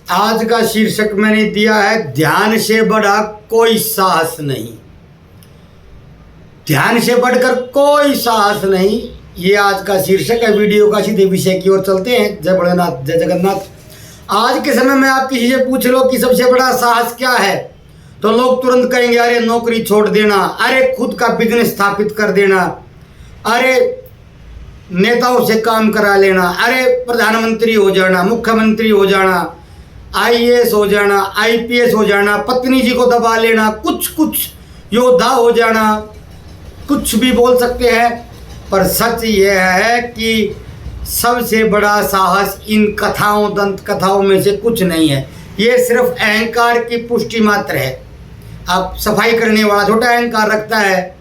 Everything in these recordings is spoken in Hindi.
आज का शीर्षक मैंने दिया है, ध्यान से बढ़ा कोई साहस नहीं। ध्यान से बढ़कर कोई साहस नहीं, ये आज का शीर्षक है वीडियो का। सीधे विषय की ओर चलते हैं। जय भोलेनाथ, जय जगन्नाथ। आज के समय में आप किसी से पूछ लो कि सबसे बड़ा साहस क्या है, तो लोग तुरंत कहेंगे अरे नौकरी छोड़ देना, अरे खुद का बिजनेस स्थापित कर देना, अरे नेताओं से काम करा लेना, अरे प्रधानमंत्री हो जाना, मुख्यमंत्री हो जाना, आईएएस हो जाना, आईपीएस हो जाना, पत्नी जी को दबा लेना, कुछ योद्धा हो जाना, कुछ भी बोल सकते हैं। पर सच यह है कि सबसे बड़ा साहस इन कथाओं, दंत कथाओं में से कुछ नहीं है। ये सिर्फ अहंकार की पुष्टि मात्र है। आप सफाई करने वाला छोटा अहंकार रखता है,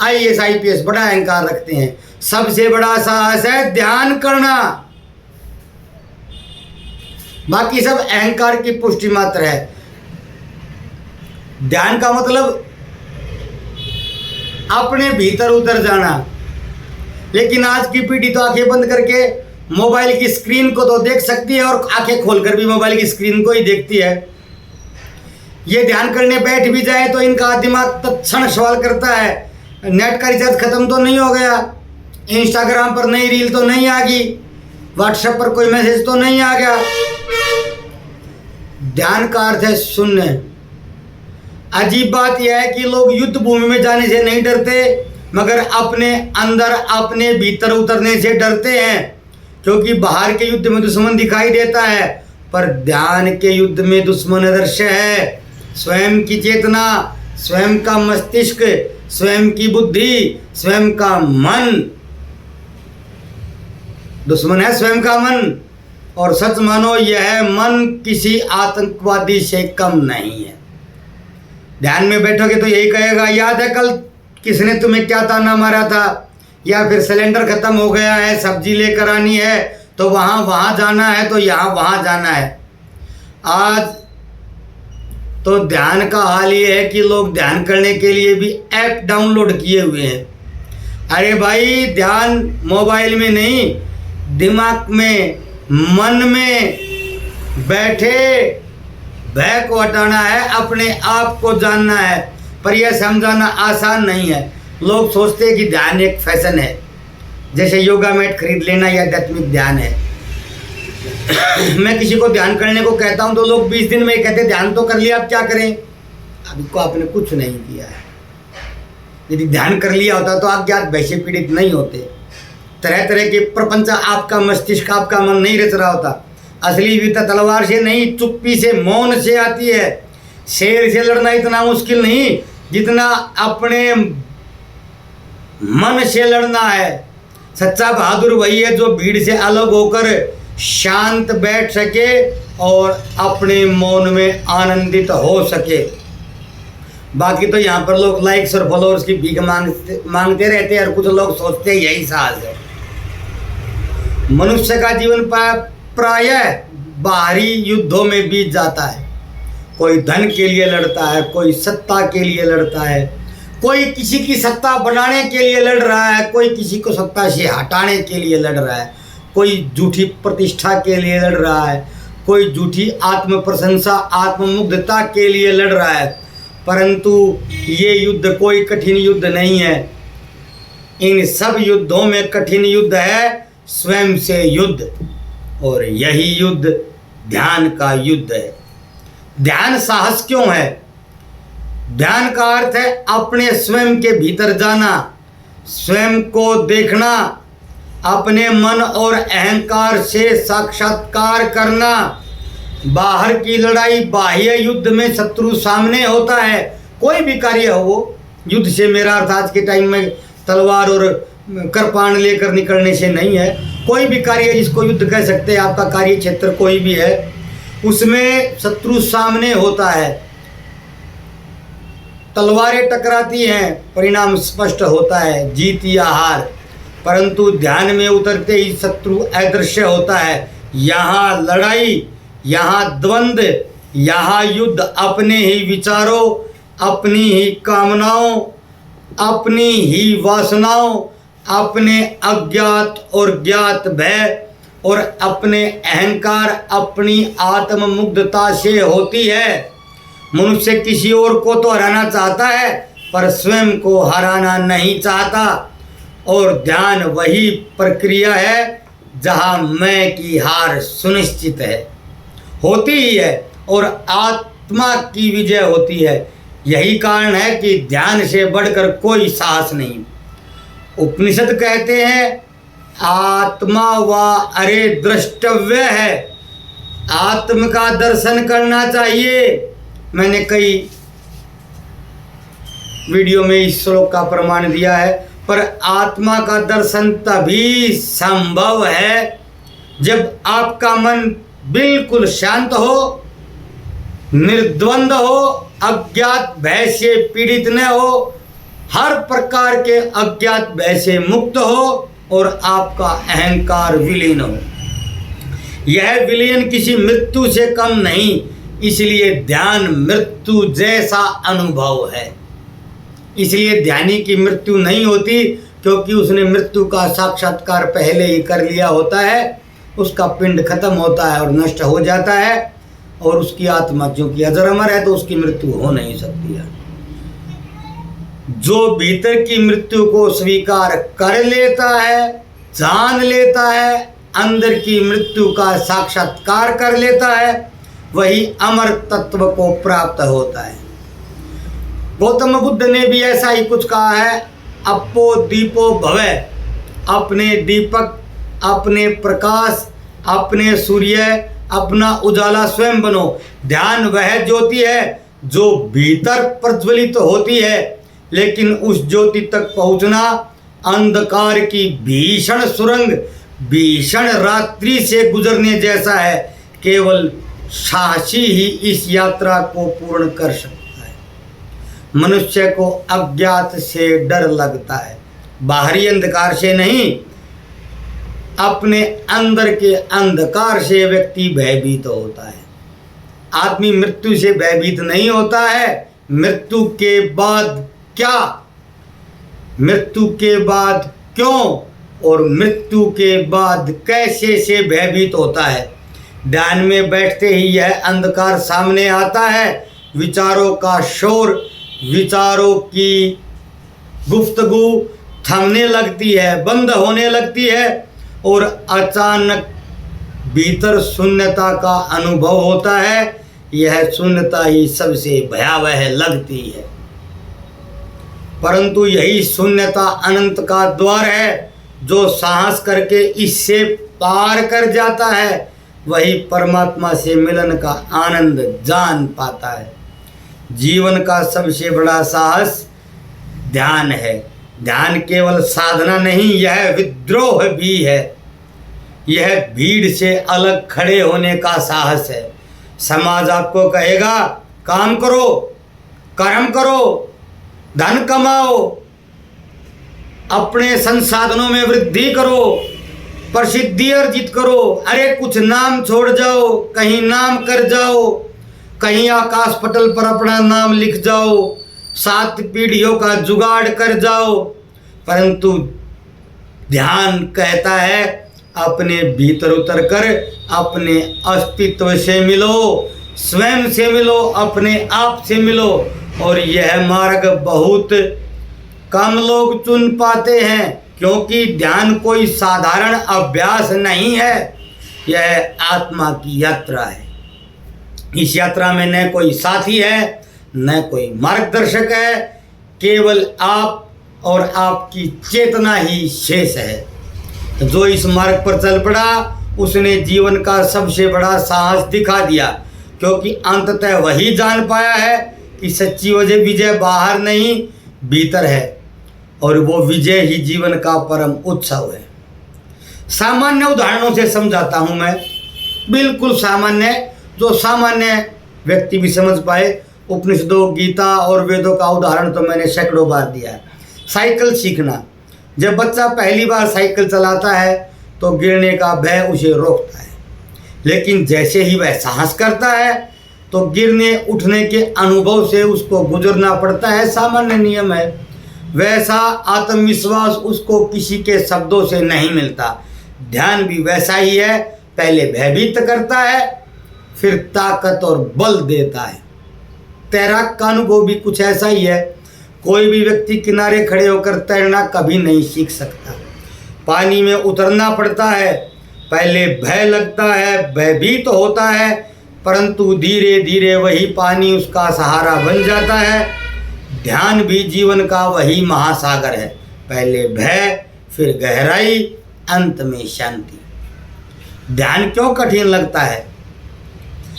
आईएएस आईपीएस बड़ा अहंकार रखते हैं। सबसे बड़ा साहस है ध्यान करना, बाकी सब अहंकार की पुष्टि मात्र है। ध्यान का मतलब अपने भीतर उतर जाना। लेकिन आज की पीढ़ी तो आंखें बंद करके मोबाइल की स्क्रीन को तो देख सकती है और आंखें खोलकर भी मोबाइल की स्क्रीन को ही देखती है। ये ध्यान करने बैठ भी जाए तो इनका दिमाग तत्क्षण सवाल करता है, नेट का रिचार्ज खत्म तो नहीं हो गया, इंस्टाग्राम पर नई रील तो नहीं आ गई, व्हाट्सएप पर कोई मैसेज तो नहीं आ गया। ध्यान का अर्थ है शून्य। अजीब बात यह है कि लोग युद्ध भूमि में जाने से नहीं डरते, मगर अपने अंदर, अपने भीतर उतरने से डरते हैं। क्योंकि बाहर के युद्ध में दुश्मन दिखाई देता है, पर ध्यान के युद्ध में दुश्मन अदृश्य है। स्वयं की चेतना, स्वयं का मस्तिष्क, स्वयं की बुद्धि, स्वयं का मन, दुश्मन है स्वयं का मन। और सच मानो यह मन किसी आतंकवादी से कम नहीं है। ध्यान में बैठोगे तो यही कहेगा, याद है कल किसने तुम्हें क्या ताना मारा था, या फिर सिलेंडर खत्म हो गया है, सब्जी लेकर आनी है तो वहाँ जाना है, तो यहाँ वहाँ जाना है। आज तो ध्यान का हाल ये है कि लोग ध्यान करने के लिए भी ऐप डाउनलोड किए हुए हैं। अरे भाई, ध्यान मोबाइल में नहीं, दिमाग में, मन में बैठे भय को हटाना है, अपने आप को जानना है। पर यह समझाना आसान नहीं है। लोग सोचते हैं कि ध्यान एक फैशन है, जैसे योगा मैट खरीद लेना या आध्यात्मिक ध्यान है। मैं किसी को ध्यान करने को कहता हूं तो लोग 20 दिन में कहते ध्यान तो कर लिया, अब क्या करें। अभी को आपने कुछ नहीं किया है। यदि ध्यान कर लिया होता तो अज्ञात भय से पीड़ित नहीं होते। तरह तरह के प्रपंच आपका मस्तिष्क, आपका मन नहीं रच रहा होता। असली विद्या तलवार से नहीं, चुप्पी से, मौन से आती है। शेर से लड़ना इतना मुश्किल नहीं जितना अपने मन से लड़ना है। सच्चा बहादुर वही है जो भीड़ से अलग होकर शांत बैठ सके और अपने मौन में आनंदित हो सके। बाकी तो यहाँ पर लोग लाइक्स और फॉलोअर्स की भीख मांगते रहते हैं और कुछ लोग सोचते हैं यही साहस है। मनुष्य का जीवन प्रायः बाहरी युद्धों में बीत जाता है। कोई धन के लिए लड़ता है, कोई सत्ता के लिए लड़ता है, कोई किसी की सत्ता बनाने के लिए लड़ रहा है, कोई किसी को सत्ता से हटाने के लिए लड़ रहा है, कोई झूठी प्रतिष्ठा के लिए लड़ रहा है, कोई झूठी आत्म प्रशंसा, आत्ममुग्धता के लिए लड़ रहा है। परंतु ये युद्ध कोई कठिन युद्ध नहीं है। इन सब युद्धों में कठिन युद्ध है स्वयं से युद्ध, और यही युद्ध ध्यान का युद्ध है। ध्यान साहस क्यों है? ध्यान का अर्थ है अपने स्वयं के भीतर जाना, स्वयं को देखना, अपने मन और अहंकार से साक्षात्कार करना। बाहर की लड़ाई, बाह्य युद्ध में शत्रु सामने होता है। कोई भी कार्य हो वो, युद्ध से मेरा अर्थ आज के टाइम में तलवार और कृपाण लेकर निकलने से नहीं है। कोई भी कार्य जिसको युद्ध कह सकते हैं, आपका कार्य क्षेत्र कोई भी है, उसमें शत्रु सामने होता है, तलवारें टकराती हैं, परिणाम स्पष्ट होता है, जीत या हार। परंतु ध्यान में उतरते ही शत्रु अदृश्य होता है। यहाँ लड़ाई, यहाँ द्वंद्व, यहाँ युद्ध अपने ही विचारों, अपनी ही कामनाओं, अपनी ही वासनाओं, अपने अज्ञात और ज्ञात भय और अपने अहंकार अपनी आत्ममुग्धता से होती है। मनुष्य किसी और को तो हराना चाहता है पर स्वयं को हराना नहीं चाहता। और ध्यान वही प्रक्रिया है जहाँ मैं की हार सुनिश्चित है, होती ही है और आत्मा की विजय होती है। यही कारण है कि ध्यान से बढ़कर कोई साहस नहीं। उपनिषद कहते हैं आत्मा व अरे द्रष्टव्य है, आत्म का दर्शन करना चाहिए। मैंने कई वीडियो में इस श्लोक का प्रमाण दिया है। पर आत्मा का दर्शन तभी संभव है जब आपका मन बिल्कुल शांत हो, निर्द्वंद हो, अज्ञात भय से पीड़ित न हो, हर प्रकार के अज्ञात भय से मुक्त हो और आपका अहंकार विलीन हो। यह विलीन किसी मृत्यु से कम नहीं, इसलिए ध्यान मृत्यु जैसा अनुभव है। इसलिए ध्यानी की मृत्यु नहीं होती क्योंकि उसने मृत्यु का साक्षात्कार पहले ही कर लिया होता है। उसका पिंड खत्म होता है और नष्ट हो जाता है और उसकी आत्मा क्योंकि अजर अमर है तो उसकी मृत्यु हो नहीं सकती है। जो भीतर की मृत्यु को स्वीकार कर लेता है, जान लेता है, अंदर की मृत्यु का साक्षात्कार कर लेता है, वही अमर तत्व को प्राप्त होता है। गौतम बुद्ध ने भी ऐसा ही कुछ कहा है, अपो दीपो भवे, अपने दीपक, अपने प्रकाश, अपने सूर्य, अपना उजाला स्वयं बनो। ध्यान वह ज्योति है जो भीतर प्रज्वलित होती है, लेकिन उस ज्योति तक पहुंचना अंधकार की भीषण सुरंग, भीषण रात्रि से गुजरने जैसा है। केवल साहसी ही इस यात्रा को पूर्ण कर सकता है। मनुष्य को अज्ञात से डर लगता है, बाहरी अंधकार से नहीं, अपने अंदर के अंधकार से व्यक्ति भयभीत होता है। आदमी मृत्यु से भयभीत नहीं होता है। मृत्यु के बाद क्या, मृत्यु के बाद क्यों और मृत्यु के बाद कैसे से भयभीत होता है। ध्यान में बैठते ही यह अंधकार सामने आता है। विचारों का शोर, विचारों की गुफ्तगू थमने लगती है, बंद होने लगती है और अचानक भीतर शून्यता का अनुभव होता है। यह शून्यता ही सबसे भयावह लगती है, परंतु यही शून्यता अनंत का द्वार है। जो साहस करके इससे पार कर जाता है वही परमात्मा से मिलन का आनंद जान पाता है। जीवन का सबसे बड़ा साहस ध्यान है। ध्यान केवल साधना नहीं, यह विद्रोह भी है। यह भीड़ से अलग खड़े होने का साहस है। समाज आपको कहेगा काम करो, कर्म करो, धन कमाओ, अपने संसाधनों में वृद्धि करो, प्रसिद्धि अर्जित करो, अरे कुछ नाम छोड़ जाओ, कहीं नाम कर जाओ, कहीं आकाश पटल पर अपना नाम लिख जाओ, 7 पीढ़ियों का जुगाड़ कर जाओ। परंतु ध्यान कहता है अपने भीतर उतरकर अपने अस्तित्व से मिलो, स्वयं से मिलो, अपने आप से मिलो। और यह मार्ग बहुत कम लोग चुन पाते हैं, क्योंकि ध्यान कोई साधारण अभ्यास नहीं है, यह आत्मा की यात्रा है। इस यात्रा में न कोई साथी है, न कोई मार्गदर्शक है, केवल आप और आपकी चेतना ही शेष है। जो इस मार्ग पर चल पड़ा उसने जीवन का सबसे बड़ा साहस दिखा दिया, क्योंकि अंततः वही जान पाया है कि सच्ची विजय बाहर नहीं भीतर है, और वो विजय ही जीवन का परम उत्सव है। सामान्य उदाहरणों से समझाता हूँ मैं, बिल्कुल सामान्य, जो सामान्य व्यक्ति भी समझ पाए। उपनिषदों, गीता और वेदों का उदाहरण तो मैंने सैकड़ों बार दिया है। साइकिल सीखना, जब बच्चा पहली बार साइकिल चलाता है तो गिरने का भय उसे रोकता है, लेकिन जैसे ही वह साहस करता है तो गिरने उठने के अनुभव से उसको गुजरना पड़ता है, सामान्य नियम है। वैसा आत्मविश्वास उसको किसी के शब्दों से नहीं मिलता, ध्यान भी वैसा ही है, पहले भयभीत करता है फिर ताकत और बल देता है। तैराक का अनुभव भी कुछ ऐसा ही है। कोई भी व्यक्ति किनारे खड़े होकर तैरना कभी नहीं सीख सकता, पानी में उतरना पड़ता है। पहले भय लगता है, भयभीत होता है, परंतु धीरे धीरे वही पानी उसका सहारा बन जाता है। ध्यान भी जीवन का वही महासागर है, पहले भय फिर गहराई, अंत में शांति। ध्यान क्यों कठिन लगता है?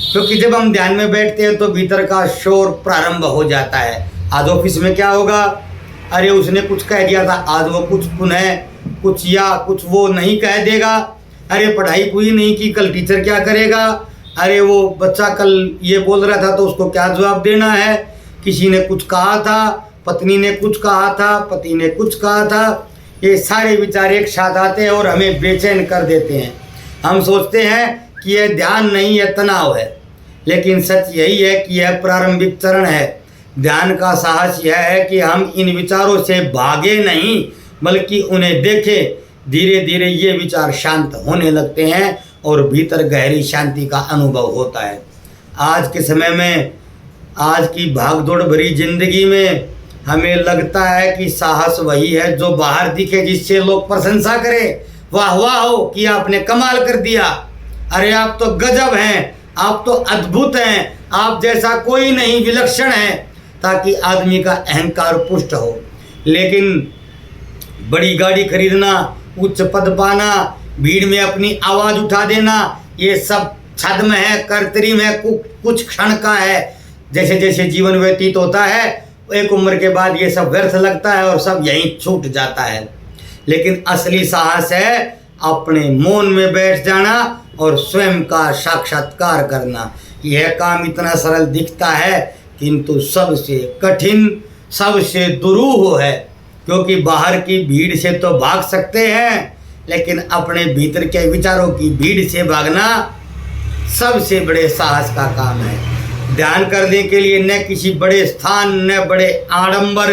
क्योंकि जब हम ध्यान में बैठते हैं तो भीतर का शोर प्रारंभ हो जाता है। आज ऑफिस में क्या होगा, अरे उसने कुछ कह दिया था, आज वो कुछ पुनः कुछ या कुछ वो नहीं कह देगा। अरे पढ़ाई पूरी नहीं की, कल टीचर क्या करेगा। अरे वो बच्चा कल ये बोल रहा था तो उसको क्या जवाब देना है। किसी ने कुछ कहा था, पत्नी ने कुछ कहा था, पति ने कुछ कहा था। ये सारे विचार एक साथ आते हैं और हमें बेचैन कर देते हैं। हम सोचते हैं कि यह ध्यान नहीं है, तनाव है, लेकिन सच यही है कि यह प्रारंभिक चरण है। ध्यान का साहस यह है कि हम इन विचारों से भागे नहीं, बल्कि उन्हें देखें। धीरे धीरे ये विचार शांत होने लगते हैं और भीतर गहरी शांति का अनुभव होता है। आज के समय में, आज की भागदौड़ भरी जिंदगी में हमें लगता है कि साहस वही है जो बाहर दिखे, जिससे लोग प्रशंसा करें, वाह वाह हो कि आपने कमाल कर दिया, अरे आप तो गजब हैं, आप तो अद्भुत हैं, आप जैसा कोई नहीं, विलक्षण है, ताकि आदमी का अहंकार पुष्ट हो। लेकिन बड़ी गाड़ी खरीदना, उच्च पद पाना, भीड़ में अपनी आवाज़ उठा देना, ये सब छद्म है, कृत्रिम है, कुछ क्षण का है। जैसे जैसे जीवन व्यतीत होता है, एक उम्र के बाद ये सब व्यर्थ लगता है और सब यहीं छूट जाता है। लेकिन असली साहस है अपने मौन में बैठ जाना और स्वयं का साक्षात्कार करना। यह काम इतना सरल दिखता है, किंतु सबसे कठिन, सबसे दुरूह है। क्योंकि बाहर की भीड़ से तो भाग सकते हैं, लेकिन अपने भीतर के विचारों की भीड़ से भागना सबसे बड़े साहस का काम है। ध्यान करने के लिए न किसी बड़े स्थान, न बड़े आडंबर,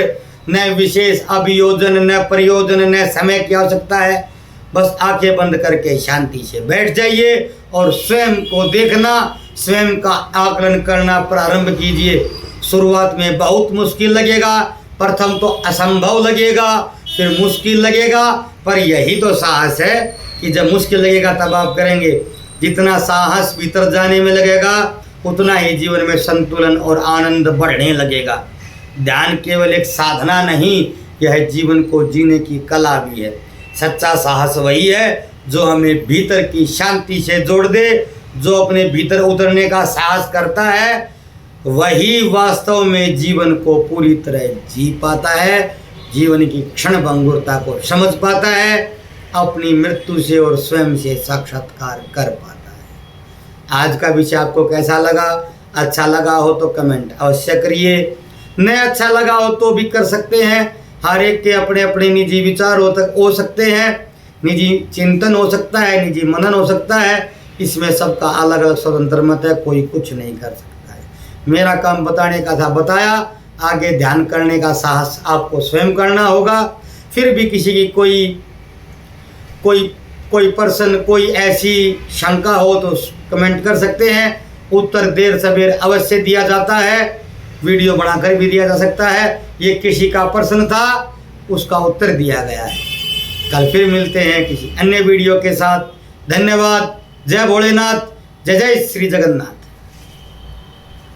न विशेष अभियोजन, न प्रयोजन, न समय की आवश्यकता है। बस आंखें बंद करके शांति से बैठ जाइए और स्वयं को देखना, स्वयं का आकलन करना प्रारंभ कीजिए। शुरुआत में बहुत मुश्किल लगेगा, प्रथम तो असंभव लगेगा, फिर मुश्किल लगेगा, पर यही तो साहस है कि जब मुश्किल लगेगा तब आप करेंगे। जितना साहस भीतर जाने में लगेगा, उतना ही जीवन में संतुलन और आनंद बढ़ने लगेगा। ध्यान केवल एक साधना नहीं, यह जीवन को जीने की कला भी है। सच्चा साहस वही है जो हमें भीतर की शांति से जोड़ दे। जो अपने भीतर उतरने का साहस करता है, वही वास्तव में जीवन को पूरी तरह जी पाता है, जीवन की क्षणभंगुरता को समझ पाता है, अपनी मृत्यु से और स्वयं से साक्षात्कार कर पाता है। आज का विषय आपको कैसा लगा? अच्छा लगा हो तो कमेंट अवश्य करिए, नहीं अच्छा लगा हो तो भी कर सकते हैं। हर एक के अपने अपने निजी विचार हो सकते हैं, निजी चिंतन हो सकता है, निजी मनन हो सकता है। इसमें सबका अलग अलग स्वतंत्र मत है, कोई कुछ नहीं कर सकता है। मेरा काम बताने का था, बताया। आगे ध्यान करने का साहस आपको स्वयं करना होगा। फिर भी किसी की कोई पर्सन, कोई ऐसी शंका हो तो कमेंट कर सकते हैं। उत्तर देर सवेर अवश्य दिया जाता है, वीडियो बनाकर भी दिया जा सकता है। ये किसी का प्रश्न था, उसका उत्तर दिया गया है। कल फिर मिलते हैं किसी अन्य वीडियो के साथ। धन्यवाद। जय भोलेनाथ, जय जय श्री जगन्नाथ।